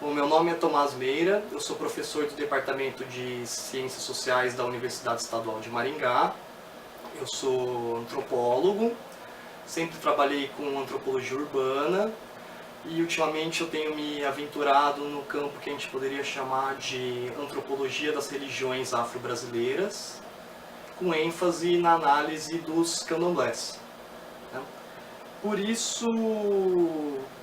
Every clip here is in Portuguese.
O meu nome é Tomás Meira, eu sou professor do Departamento de Ciências Sociais da Universidade Estadual de Maringá. Eu sou antropólogo, sempre trabalhei com antropologia urbana e ultimamente eu tenho me aventurado no campo que a gente poderia chamar de antropologia das religiões afro-brasileiras, com ênfase na análise dos candomblés. Por isso,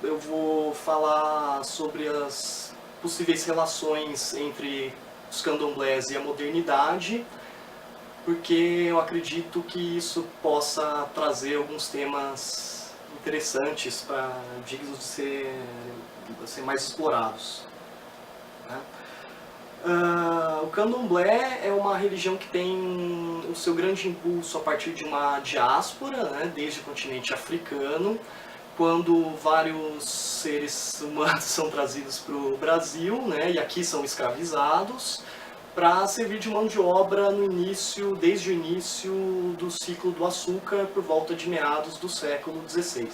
eu vou falar sobre as possíveis relações entre os candomblés e a modernidade, porque eu acredito que isso possa trazer alguns temas interessantes, dignos de ser mais explorados. O candomblé é uma religião que tem o seu grande impulso a partir de uma diáspora, desde o continente africano, quando vários seres humanos são trazidos para o Brasil, e aqui são escravizados, para servir de mão de obra desde o início do ciclo do açúcar, por volta de meados do século XVI.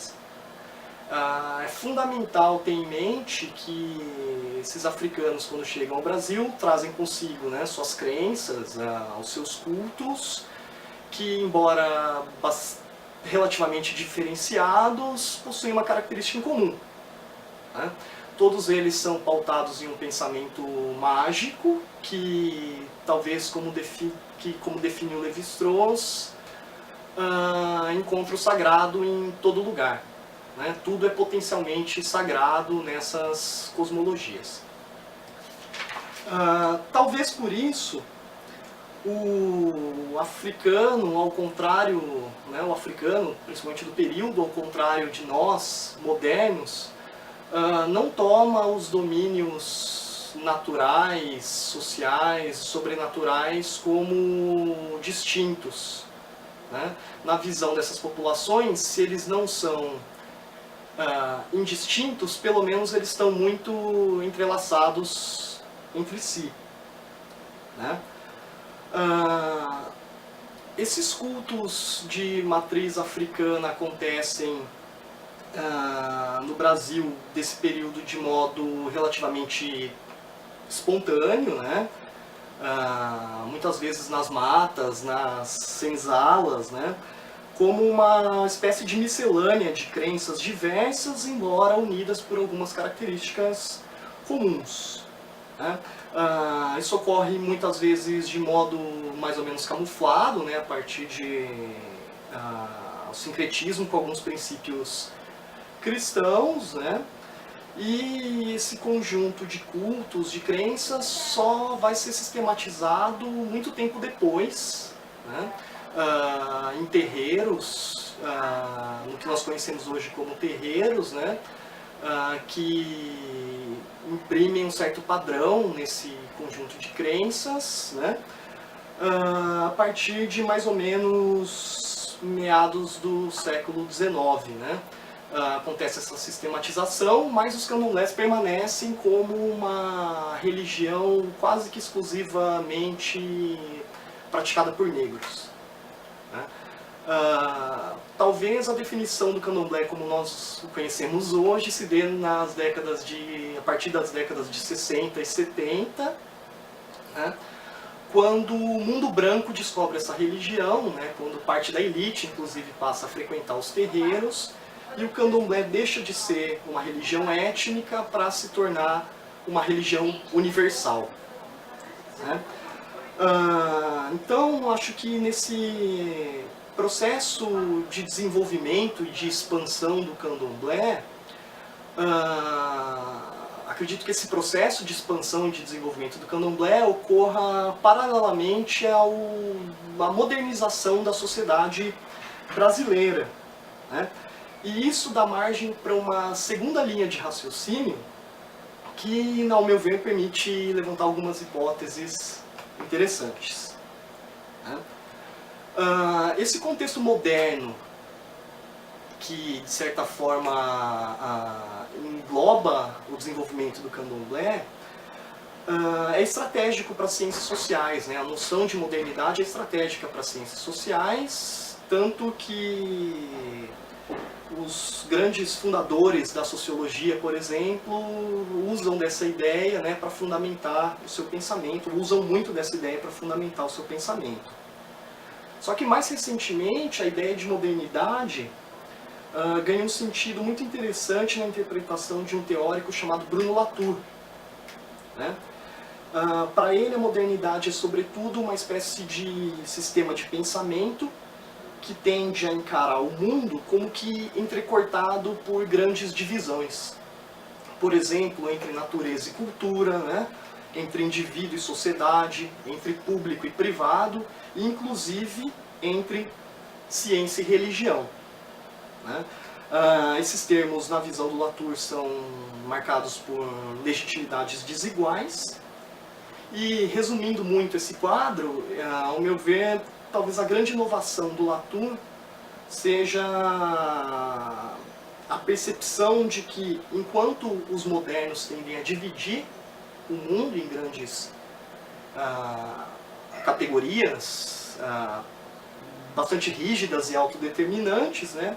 É fundamental ter em mente que esses africanos, quando chegam ao Brasil, trazem consigo suas crenças, os seus cultos, que, embora relativamente diferenciados, possuem uma característica em comum. Todos eles são pautados em um pensamento mágico, que talvez, como definiu Lévi-Strauss, encontra o sagrado em todo lugar. Tudo é potencialmente sagrado nessas cosmologias. Talvez por isso, o africano, ao contrário, o africano, principalmente do período, ao contrário de nós, modernos, não toma os domínios naturais, sociais, sobrenaturais como distintos. Na visão dessas populações, se eles não são indistintos, pelo menos eles estão muito entrelaçados entre si. Esses cultos de matriz africana acontecem no Brasil desse período de modo relativamente espontâneo, muitas vezes nas matas, nas senzalas, como uma espécie de miscelânea de crenças diversas, embora unidas por algumas características comuns. Isso ocorre muitas vezes de modo mais ou menos camuflado, a partir de o sincretismo com alguns princípios cristãos, e esse conjunto de cultos, de crenças, só vai ser sistematizado muito tempo depois, em terreiros, no que nós conhecemos hoje como terreiros, que imprimem um certo padrão nesse conjunto de crenças, a partir de mais ou menos meados do século XIX. Acontece essa sistematização, mas os candomblés permanecem como uma religião quase que exclusivamente praticada por negros. Talvez a definição do candomblé como nós o conhecemos hoje se dê a partir das décadas de 60 e 70, quando o mundo branco descobre essa religião, quando parte da elite, inclusive, passa a frequentar os terreiros, e o candomblé deixa de ser uma religião étnica para se tornar uma religião universal. Então, acho que nesse processo de desenvolvimento e de expansão do candomblé, acredito que esse processo de expansão e de desenvolvimento do candomblé ocorra paralelamente à modernização da sociedade brasileira. E isso dá margem para uma segunda linha de raciocínio que, ao meu ver, permite levantar algumas hipóteses interessantes. Esse contexto moderno, que de certa forma engloba o desenvolvimento do candomblé, é estratégico para as ciências sociais. A noção de modernidade é estratégica para as ciências sociais, tanto que Os grandes fundadores da sociologia, por exemplo, usam dessa ideia, né, para fundamentar o seu pensamento, usam muito dessa ideia para fundamentar o seu pensamento. Só que mais recentemente a ideia de modernidade ganhou um sentido muito interessante na interpretação de um teórico chamado Bruno Latour, né? Para ele a modernidade é sobretudo uma espécie de sistema de pensamento que tende a encarar o mundo como que entrecortado por grandes divisões. Por exemplo, entre natureza e cultura, né? Entre indivíduo e sociedade, entre público e privado, e inclusive entre ciência e religião, né? Esses termos, na visão do Latour, são marcados por legitimidades desiguais. E, resumindo muito esse quadro, ao meu ver, talvez a grande inovação do Latour seja a percepção de que, enquanto os modernos tendem a dividir o mundo em grandes categorias bastante rígidas e autodeterminantes, né,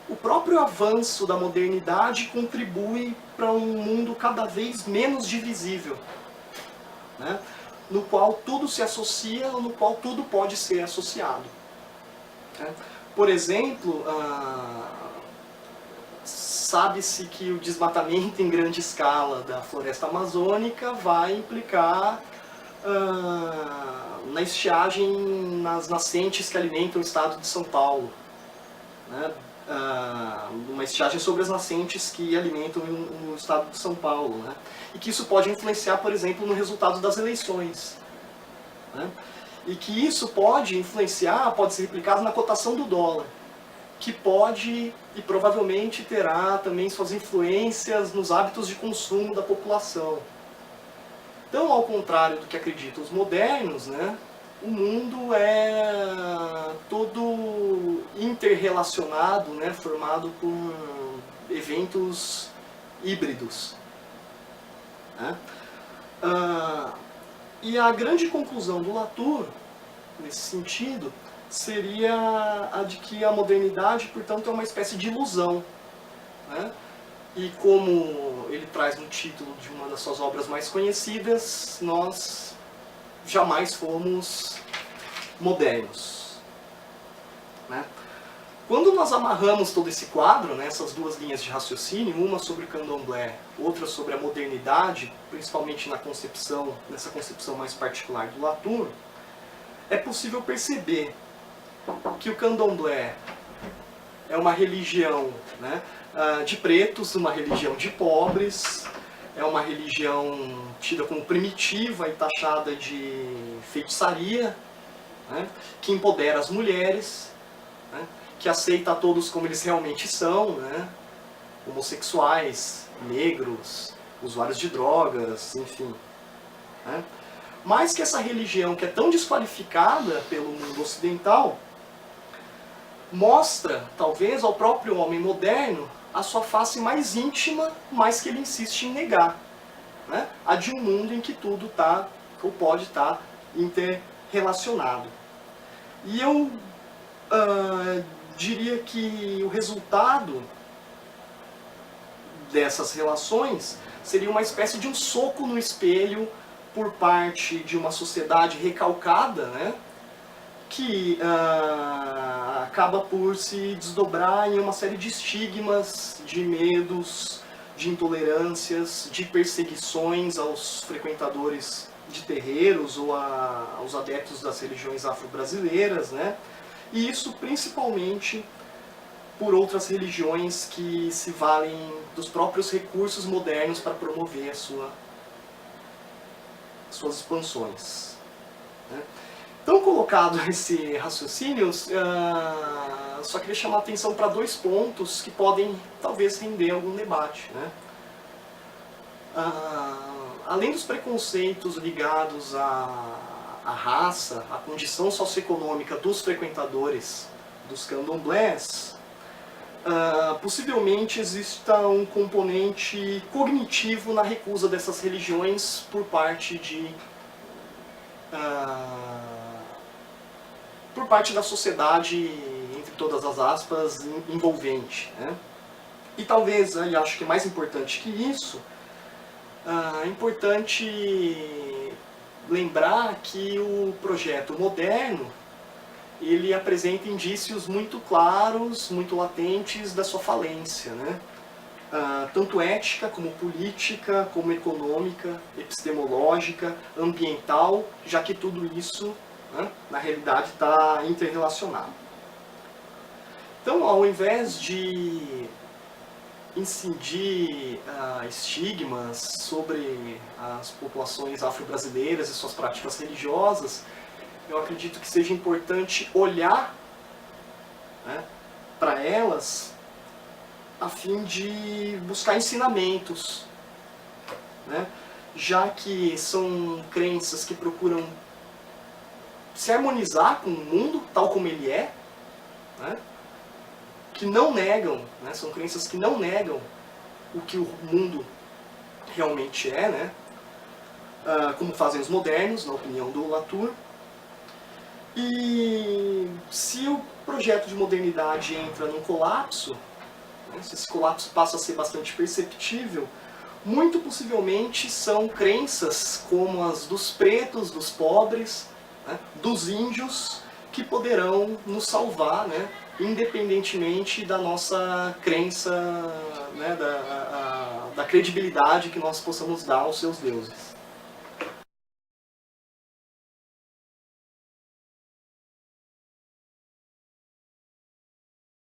o próprio avanço da modernidade contribui para um mundo cada vez menos divisível, né, no qual tudo se associa, no qual tudo pode ser associado. Né. Por exemplo, sabe-se que o desmatamento em grande escala da floresta amazônica vai implicar na estiagem nas nascentes que alimentam o estado de São Paulo, né? Uma estiagem sobre as nascentes que alimentam o estado de São Paulo, né? E que isso pode influenciar, por exemplo, no resultado das eleições, né? E que isso pode influenciar, pode ser replicado na cotação do dólar, que pode e provavelmente terá também suas influências nos hábitos de consumo da população. Então, ao contrário do que acreditam os modernos, né, o mundo é todo interrelacionado, né, formado por eventos híbridos, né? E a grande conclusão do Latour, nesse sentido, seria a de que a modernidade, portanto, é uma espécie de ilusão, né? E como ele traz no título de uma das suas obras mais conhecidas, nós jamais fomos modernos, né? Quando nós amarramos todo esse quadro, né, essas duas linhas de raciocínio, uma sobre o candomblé, outra sobre a modernidade, principalmente nessa concepção mais particular do Latour, é possível perceber que o candomblé é uma religião, né, de pretos, uma religião de pobres, é uma religião tida como primitiva e taxada de feitiçaria, né, que empodera as mulheres, né, que aceita a todos como eles realmente são, né, homossexuais, negros, usuários de drogas, enfim, né. Mas que essa religião, que é tão desqualificada pelo mundo ocidental, mostra, talvez, ao próprio homem moderno a sua face mais íntima, mas que ele insiste em negar, né? A de um mundo em que tudo está, ou pode estar, interrelacionado. E eu diria que o resultado dessas relações seria uma espécie de um soco no espelho por parte de uma sociedade recalcada, né, que acaba por se desdobrar em uma série de estigmas, de medos, de intolerâncias, de perseguições aos frequentadores de terreiros ou aos adeptos das religiões afro-brasileiras, né, e isso principalmente por outras religiões que se valem dos próprios recursos modernos para promover suas expansões, né. Então, colocado esse raciocínio, só queria chamar a atenção para dois pontos que podem, talvez, render algum debate, né. Além dos preconceitos ligados à raça, à condição socioeconômica dos frequentadores dos candomblés, possivelmente exista um componente cognitivo na recusa dessas religiões por parte da sociedade, entre todas as aspas, envolvente, né? E talvez, eu acho que mais importante que isso, é importante lembrar que o projeto moderno ele apresenta indícios muito claros, muito latentes da sua falência, né? Tanto ética, como política, como econômica, epistemológica, ambiental, já que tudo isso, né, na realidade, está interrelacionado. Então, ao invés de incidir estigmas sobre as populações afro-brasileiras e suas práticas religiosas, eu acredito que seja importante olhar, né, para elas a fim de buscar ensinamentos, né, já que são crenças que procuram se harmonizar com o mundo tal como ele é, né, que não negam, né, são crenças que não negam o que o mundo realmente é, né, como fazem os modernos, na opinião do Latour. E se o projeto de modernidade entra num colapso, né, se esse colapso passa a ser bastante perceptível, muito possivelmente são crenças como as dos pretos, dos pobres, né, dos índios, que poderão nos salvar, né, independentemente da nossa crença, né, da credibilidade que nós possamos dar aos seus deuses.